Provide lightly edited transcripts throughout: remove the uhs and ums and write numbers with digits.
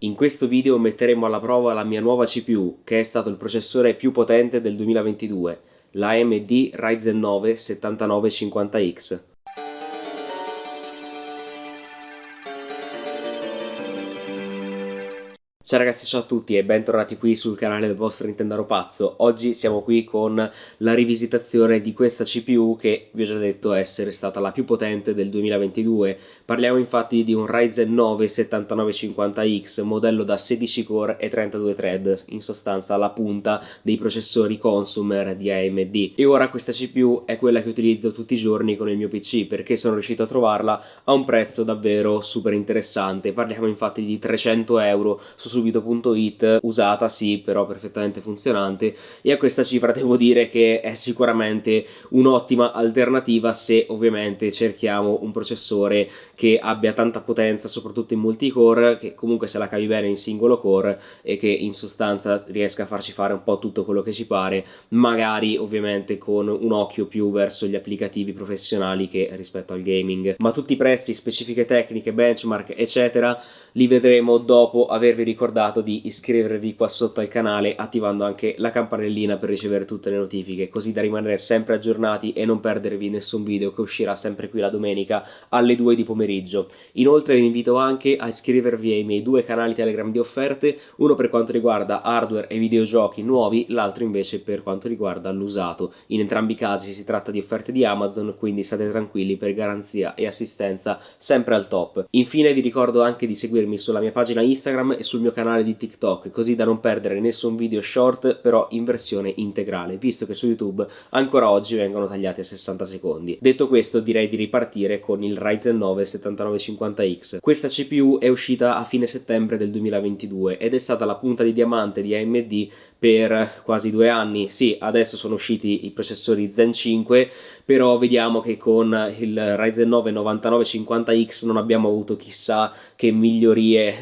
In questo video metteremo alla prova la mia nuova CPU, che è stato il processore più potente del 2022, la AMD Ryzen 9 7950X. Ciao ragazzi, ciao a tutti e bentornati qui sul canale del vostro Nintendaro pazzo. Oggi siamo qui con la rivisitazione di questa CPU che vi ho già detto essere stata la più potente del 2022. Parliamo infatti di un Ryzen 9 7950X, modello da 16 core e 32 thread, in sostanza la punta dei processori consumer di AMD. E ora questa CPU è quella che utilizzo tutti i giorni con il mio PC, perché sono riuscito a trovarla a un prezzo davvero super interessante. Parliamo infatti di 300 euro su subito.it, usata sì, però perfettamente funzionante, e a questa cifra devo dire che è sicuramente un'ottima alternativa se ovviamente cerchiamo un processore che abbia tanta potenza, soprattutto in multicore, che comunque se la cavi bene in singolo core e che in sostanza riesca a farci fare un po' tutto quello che ci pare, magari ovviamente con un occhio più verso gli applicativi professionali che rispetto al gaming. Ma tutti i prezzi, specifiche tecniche, benchmark eccetera li vedremo dopo avervi ricordato di iscrivervi qua sotto al canale, attivando anche la campanellina per ricevere tutte le notifiche, così da rimanere sempre aggiornati e non perdervi nessun video che uscirà sempre qui la domenica alle 2 di pomeriggio. Inoltre vi invito anche a iscrivervi ai miei due canali Telegram di offerte, uno per quanto riguarda hardware e videogiochi nuovi, l'altro invece per quanto riguarda l'usato. In entrambi i casi si tratta di offerte di Amazon, quindi state tranquilli per garanzia e assistenza sempre al top. Infine vi ricordo anche di seguirmi sulla mia pagina Instagram e sul mio canale di TikTok, così da non perdere nessun video short però in versione integrale, visto che su YouTube ancora oggi vengono tagliati a 60 secondi. Detto questo, direi di ripartire con il Ryzen 9 7950X. Questa CPU è uscita a fine settembre del 2022 ed è stata la punta di diamante di AMD per quasi 2 anni. Sì, adesso sono usciti i processori Zen 5, però vediamo che con il Ryzen 9 9950X non abbiamo avuto chissà che migliorie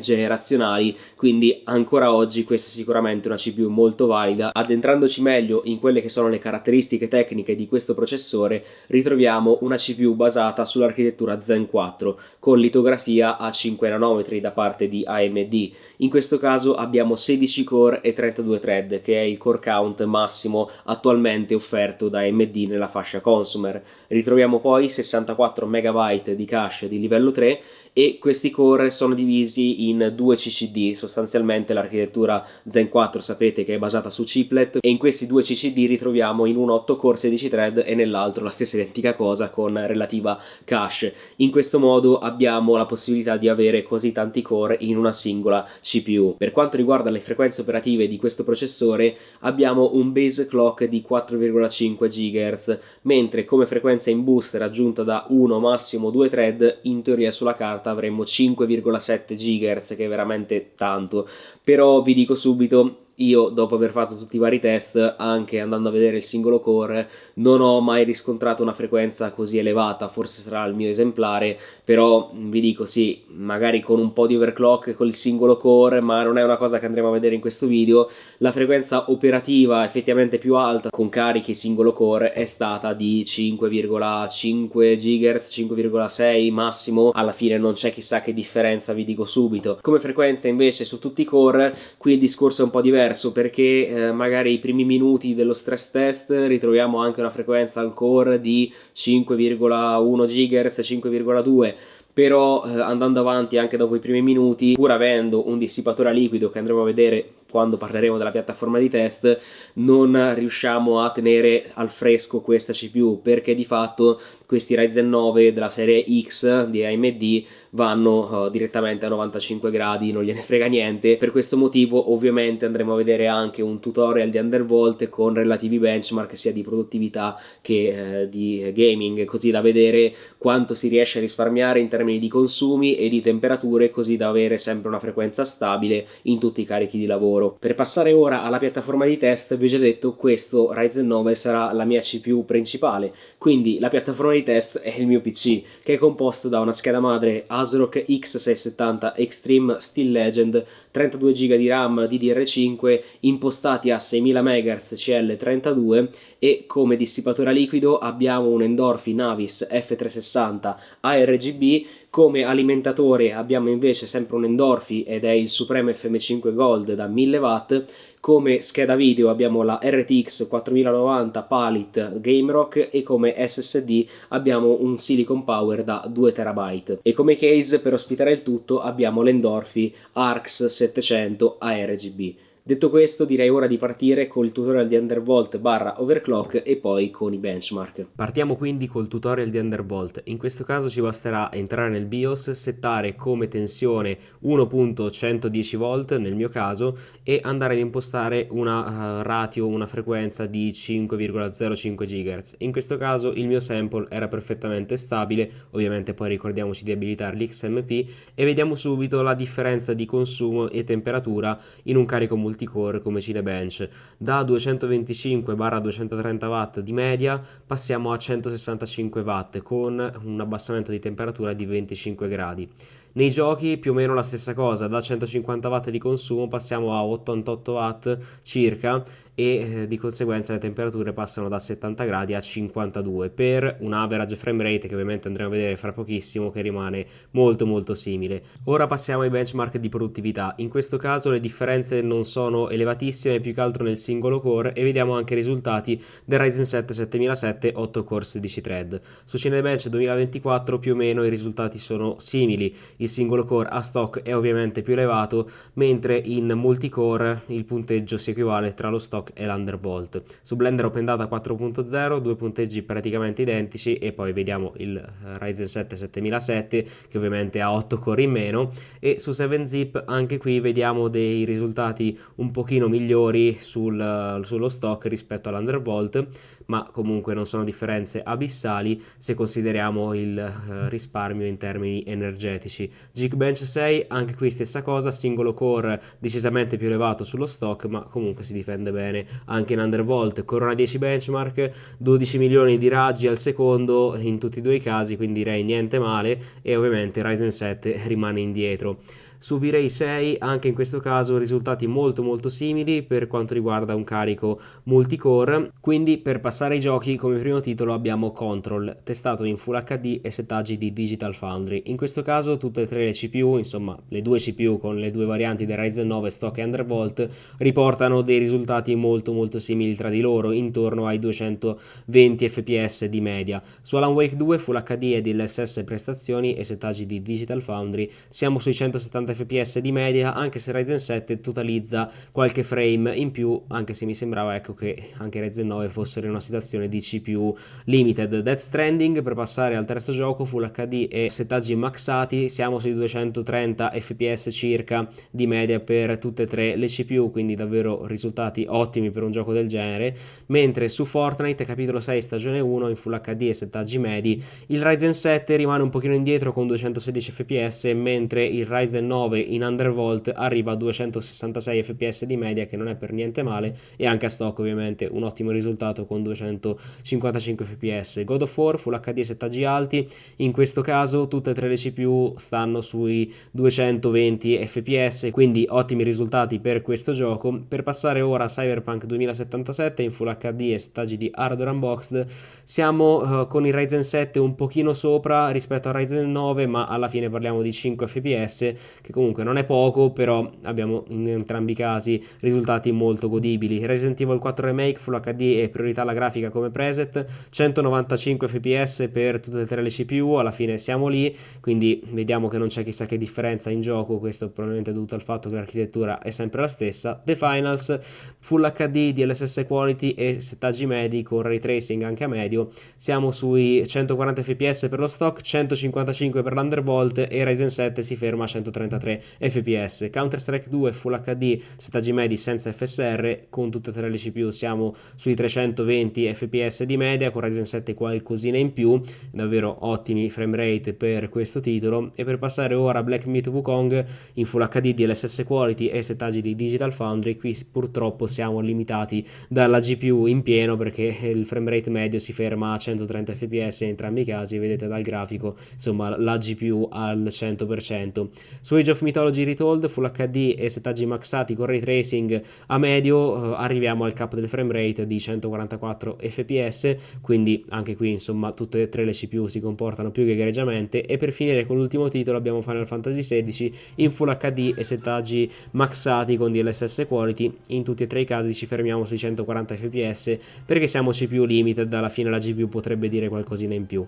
generazionali, quindi ancora oggi questa è sicuramente una CPU molto valida. Addentrandoci meglio in quelle che sono le caratteristiche tecniche di questo processore, ritroviamo una CPU basata sull'architettura Zen 4 con litografia a 5 nanometri da parte di AMD. In questo caso abbiamo 16 core e 32 thread, che è il core count massimo attualmente offerto da AMD nella fascia consumer. Ritroviamo poi 64 MB di cache di livello 3 e questi core sono divisi in due CCD, sostanzialmente l'architettura Zen 4 sapete che è basata su chiplet, e in questi due CCD ritroviamo in un 8 core 16 thread e nell'altro la stessa identica cosa con relativa cache. In questo modo abbiamo la possibilità di avere così tanti core in una singola CPU. Per quanto riguarda le frequenze operative di questo processore abbiamo un base clock di 4,5 GHz, mentre come frequenza in boost raggiunta da 1 massimo 2 thread in teoria sulla carta avremmo 5,7 GHz, che è veramente tanto. Però vi dico subito, io dopo aver fatto tutti i vari test, anche andando a vedere il singolo core, non ho mai riscontrato una frequenza così elevata. Forse sarà il mio esemplare, però vi dico sì, magari con un po' di overclock con il singolo core, ma non è una cosa che andremo a vedere in questo video. La frequenza operativa effettivamente più alta con carichi singolo core è stata di 5,5 GHz, 5,6 massimo. Alla fine non c'è chissà che differenza, vi dico subito. Come frequenza invece su tutti i core qui il discorso è un po' diverso, perché magari i primi minuti dello stress test ritroviamo anche una frequenza al core di 5,1 GHz, 5,2, però andando avanti anche dopo i primi minuti, pur avendo un dissipatore a liquido che andremo a vedere quando parleremo della piattaforma di test, non riusciamo a tenere al fresco questa CPU, perché di fatto questi Ryzen 9 della serie X di AMD vanno direttamente a 95 gradi, non gliene frega niente. Per questo motivo ovviamente andremo a vedere anche un tutorial di Undervolt con relativi benchmark sia di produttività che di gaming, così da vedere quanto si riesce a risparmiare in termini di consumi e di temperature, così da avere sempre una frequenza stabile in tutti i carichi di lavoro. Per passare ora alla piattaforma di test, vi ho già detto, questo Ryzen 9 sarà la mia CPU principale, quindi la piattaforma di test è il mio PC, che è composto da una scheda madre ASRock X670 Extreme Steel Legend, 32 GB di RAM DDR5 impostati a 6000 MHz CL32, e come dissipatore a liquido abbiamo un Endorphin Avis F360 ARGB Come alimentatore abbiamo invece sempre un Endorphy ed è il Supreme FM5 Gold da 1000 watt. Come scheda video abbiamo la RTX 4090 Palit GameRock e come SSD abbiamo un Silicon Power da 2 TB. E come case per ospitare il tutto abbiamo l'Endorphy ARX 700 ARGB. Detto questo, direi ora di partire col tutorial di Undervolt barra Overclock e poi con i benchmark. Partiamo quindi col tutorial di Undervolt. In questo caso ci basterà entrare nel BIOS, settare come tensione 1.110 volt nel mio caso e andare ad impostare una ratio, una frequenza di 5,05 GHz. In questo caso il mio sample era perfettamente stabile, ovviamente poi ricordiamoci di abilitare l'XMP e vediamo subito la differenza di consumo e temperatura in un carico multicore come Cinebench. Da 225-230 watt di media passiamo a 165 watt con un abbassamento di temperatura di 25 gradi. Nei giochi più o meno la stessa cosa, da 150 watt di consumo passiamo a 88 watt circa e di conseguenza le temperature passano da 70 gradi a 52 per un average frame rate che ovviamente andremo a vedere fra pochissimo, che rimane molto simile. Ora passiamo ai benchmark di produttività. In questo caso le differenze non sono elevatissime, più che altro nel singolo core, e vediamo anche i risultati del Ryzen 7 7007 8 core 16 thread. Su Cinebench 2024 più o meno i risultati sono simili, il singolo core a stock è ovviamente più elevato, mentre in multicore il punteggio si equivale tra lo stock e l'Undervolt. Su Blender Open Data 4.0 due punteggi praticamente identici e poi vediamo il Ryzen 7 7007 che ovviamente ha 8 core in meno, e su 7zip anche qui vediamo dei risultati un pochino migliori sullo stock rispetto all'Undervolt, ma comunque non sono differenze abissali se consideriamo il risparmio in termini energetici. Geekbench 6 anche qui stessa cosa, singolo core decisamente più elevato sullo stock, ma comunque si difende bene anche in Undervolt. Corona 10 benchmark, 12 milioni di raggi al secondo in tutti e due i casi, quindi direi niente male, e ovviamente Ryzen 7 rimane indietro. Su V-Ray 6 anche in questo caso risultati molto simili per quanto riguarda un carico multicore. Quindi per passare ai giochi come primo titolo abbiamo Control, testato in Full HD e settaggi di Digital Foundry. In questo caso tutte e tre le CPU, insomma le due CPU con le due varianti del Ryzen 9 stock e Undervolt, riportano dei risultati molto simili tra di loro, intorno ai 220 fps di media. Su Alan Wake 2 Full HD e DLSS prestazioni e settaggi di Digital Foundry siamo sui 170 fps di media, anche se Ryzen 7 totalizza qualche frame in più, anche se mi sembrava ecco che anche Ryzen 9 fossero in una situazione di CPU limited. Death Stranding, per passare al terzo gioco, Full HD e settaggi maxati, siamo sui 230 fps circa di media per tutte e tre le CPU, quindi davvero risultati ottimi per un gioco del genere. Mentre su Fortnite capitolo 6 stagione 1 in Full HD e settaggi medi il Ryzen 7 rimane un pochino indietro con 216 fps, mentre il Ryzen 9 in Undervolt arriva a 266 fps di media, che non è per niente male, e anche a stock ovviamente un ottimo risultato con 255 fps. God of War Full HD settaggi alti, in questo caso tutte e tre le CPU stanno sui 220 fps, quindi ottimi risultati per questo gioco. Per passare ora a Cyberpunk 2077 in Full HD e settaggi di Hardware Unboxed, siamo con il Ryzen 7 un pochino sopra rispetto al Ryzen 9, ma alla fine parliamo di 5 fps, che comunque non è poco, però abbiamo in entrambi i casi risultati molto godibili. Resident Evil 4 Remake Full HD e priorità alla grafica come preset, 195 fps per tutte e tre le CPU, alla fine siamo lì, quindi vediamo che non c'è chissà che differenza in gioco, questo probabilmente è dovuto al fatto che l'architettura è sempre la stessa. The Finals Full HD, DLSS Quality e settaggi medi con ray tracing anche a medio, siamo sui 140 fps per lo stock, 155 per l'Undervolt, e Ryzen 7 si ferma a 133 fps. Counter Strike 2 Full HD settaggi medi senza FSR, con tutte e tre le CPU siamo sui 320 fps di media, con Ryzen 7 qualcosina in più, davvero ottimi frame rate per questo titolo. E per passare ora a Black Myth Wukong in Full HD, DLSS Quality e settaggi di Digital Foundry, qui purtroppo siamo limitati dalla GPU in pieno, perché il frame rate medio si ferma a 130 fps in entrambi i casi, vedete dal grafico, insomma la GPU al 100%. Sui Age of Mythology Retold Full HD e settaggi maxati con ray tracing a medio, arriviamo al cap del frame rate di 144 fps, quindi anche qui insomma tutte e tre le CPU si comportano più che egregiamente. E per finire con l'ultimo titolo abbiamo Final Fantasy XVI in Full HD e settaggi maxati con DLSS quality. In tutti e tre i casi ci fermiamo sui 140 fps perché siamo CPU limited, alla fine la GPU potrebbe dire qualcosina in più.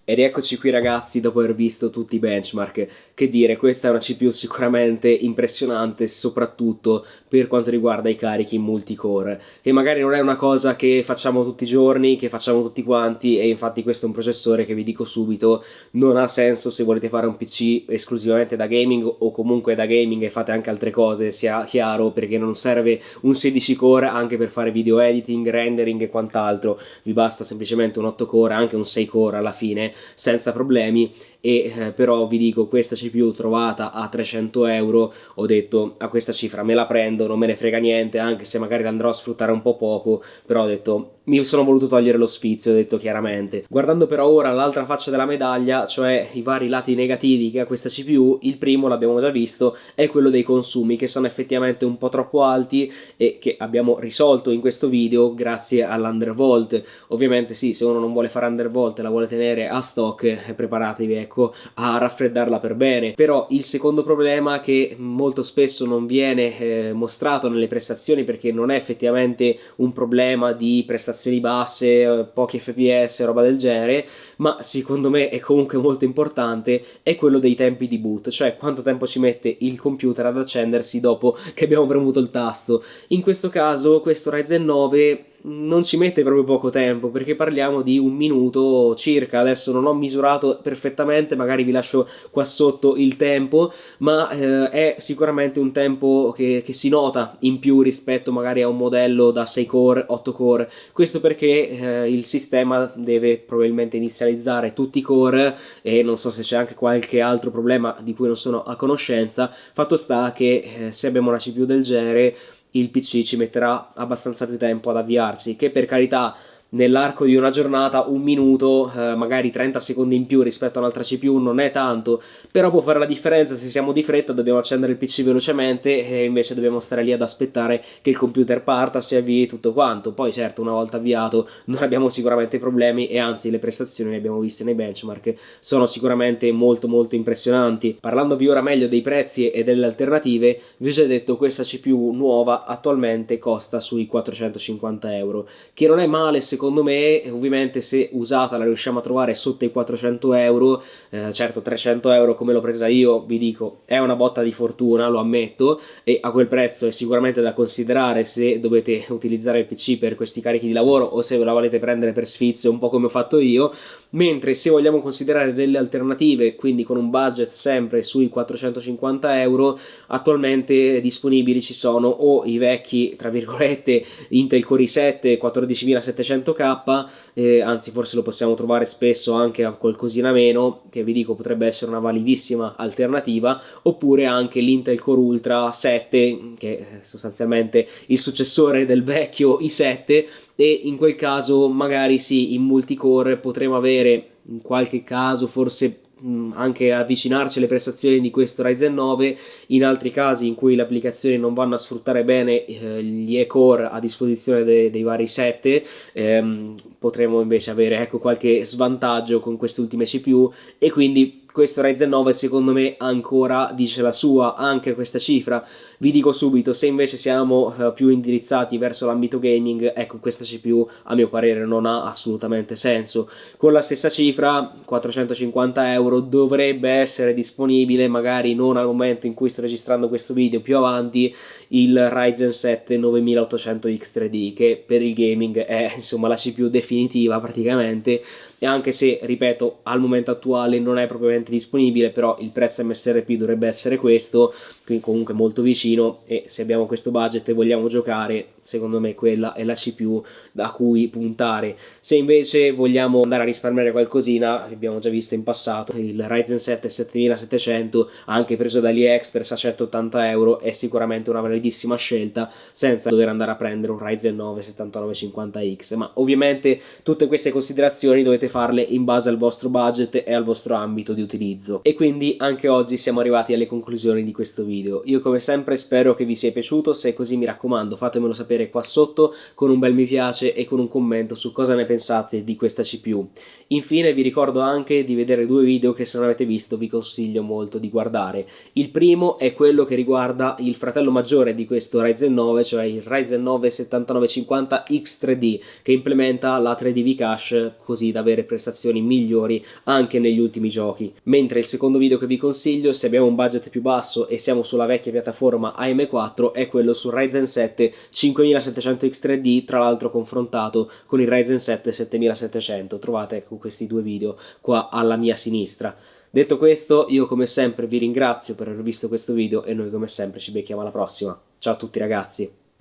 Ed eccoci qui ragazzi, dopo aver visto tutti i benchmark. Che dire, questa è una CPU sicuramente impressionante, soprattutto per quanto riguarda i carichi in multicore, che magari non è una cosa che facciamo tutti i giorni, che facciamo tutti quanti, e infatti questo è un processore che vi dico subito non ha senso se volete fare un PC esclusivamente da gaming, o comunque da gaming e fate anche altre cose, sia chiaro, perché non serve un 16 core anche per fare video editing, rendering e quant'altro. Vi basta semplicemente un 8 core, anche un 6 core alla fine, senza problemi. E però vi dico, questa CPU trovata a 300 euro, ho detto a questa cifra me la prendo, non me ne frega niente, anche se magari l'andrò a sfruttare un po' poco, però ho detto mi sono voluto togliere lo sfizio, ho detto chiaramente. Guardando però ora l'altra faccia della medaglia, cioè i vari lati negativi che ha questa CPU, il primo l'abbiamo già visto, è quello dei consumi, che sono effettivamente un po' troppo alti e che abbiamo risolto in questo video grazie all'Undervolt. Ovviamente sì, se uno non vuole fare Undervolt e la vuole tenere a stock, preparatevi ecco a raffreddarla per bene. Però il secondo problema, che molto spesso non viene mostrato nelle prestazioni perché non è effettivamente un problema di prestazioni basse, pochi fps, roba del genere, ma secondo me è comunque molto importante, è quello dei tempi di boot, cioè quanto tempo ci mette il computer ad accendersi dopo che abbiamo premuto il tasto. In questo caso questo Ryzen 9 non ci mette proprio poco tempo, perché parliamo di un minuto circa. Adesso non ho misurato perfettamente, magari vi lascio qua sotto il tempo, ma è sicuramente un tempo che si nota in più rispetto magari a un modello da 6 core, 8 core. Questo perché il sistema deve probabilmente inizializzare tutti i core, e non so se c'è anche qualche altro problema di cui non sono a conoscenza. Fatto sta che se abbiamo una CPU del genere, il PC ci metterà abbastanza più tempo ad avviarsi, che per carità nell'arco di una giornata un minuto, magari 30 secondi in più rispetto a un'altra CPU non è tanto, però può fare la differenza. Se siamo di fretta dobbiamo accendere il PC velocemente e invece dobbiamo stare lì ad aspettare che il computer parta, si avvii tutto quanto. Poi certo, una volta avviato non abbiamo sicuramente problemi, e anzi le prestazioni le abbiamo viste nei benchmark, sono sicuramente molto molto impressionanti. Parlandovi ora meglio dei prezzi e delle alternative, vi ho già detto questa CPU nuova attualmente costa sui 450 euro, che non è male secondo me. Ovviamente se usata la riusciamo a trovare sotto i 400 euro, certo 300 euro come l'ho presa io, vi dico, è una botta di fortuna, lo ammetto, e a quel prezzo è sicuramente da considerare se dovete utilizzare il PC per questi carichi di lavoro, o se ve la volete prendere per sfizio un po' come ho fatto io. Mentre se vogliamo considerare delle alternative, quindi con un budget sempre sui 450 euro, attualmente disponibili ci sono o i vecchi tra virgolette Intel Core i7 14700K, anzi forse lo possiamo trovare spesso anche a qualcosina meno, che vi dico potrebbe essere una validissima alternativa, oppure anche l'Intel Core Ultra 7, che è sostanzialmente il successore del vecchio i7, e in quel caso magari sì, in multicore potremo avere in qualche caso forse anche avvicinarci alle prestazioni di questo Ryzen 9. In altri casi in cui le applicazioni non vanno a sfruttare bene gli e-core a disposizione dei vari 7, potremo invece avere ecco qualche svantaggio con queste ultime CPU, e quindi questo Ryzen 9 secondo me ancora dice la sua anche a questa cifra. Vi dico subito, se invece siamo più indirizzati verso l'ambito gaming, ecco questa CPU a mio parere non ha assolutamente senso. Con la stessa cifra, 450 euro, dovrebbe essere disponibile, magari non al momento in cui sto registrando questo video, più avanti, il Ryzen 7 9800X3D, che per il gaming è insomma la CPU definitiva praticamente. E anche se, ripeto, al momento attuale non è propriamente disponibile, però il prezzo MSRP dovrebbe essere questo, quindi comunque molto vicino, e se abbiamo questo budget e vogliamo giocare secondo me quella è la CPU da cui puntare. Se invece vogliamo andare a risparmiare qualcosina, abbiamo già visto in passato, il Ryzen 7 7700 anche preso da AliExpress a 180 euro è sicuramente una validissima scelta senza dover andare a prendere un Ryzen 9 7950X, ma ovviamente tutte queste considerazioni dovete farle in base al vostro budget e al vostro ambito di utilizzo. E quindi anche oggi siamo arrivati alle conclusioni di questo video. Io come sempre spero che vi sia piaciuto, se è così mi raccomando fatemelo sapere qua sotto con un bel mi piace e con un commento su cosa ne pensate di questa CPU. Infine vi ricordo anche di vedere due video che se non avete visto vi consiglio molto di guardare. Il primo è quello che riguarda il fratello maggiore di questo Ryzen 9, cioè il Ryzen 9 7950X3D, che implementa la 3D V-Cache così da avere prestazioni migliori anche negli ultimi giochi. Mentre il secondo video che vi consiglio, se abbiamo un budget più basso e siamo sulla vecchia piattaforma AM4, è quello su Ryzen 7 5700X3D, tra l'altro confrontato con il Ryzen 7 7700. Trovate questi due video qua alla mia sinistra. Detto questo, io come sempre vi ringrazio per aver visto questo video e noi come sempre ci becchiamo alla prossima. Ciao a tutti ragazzi!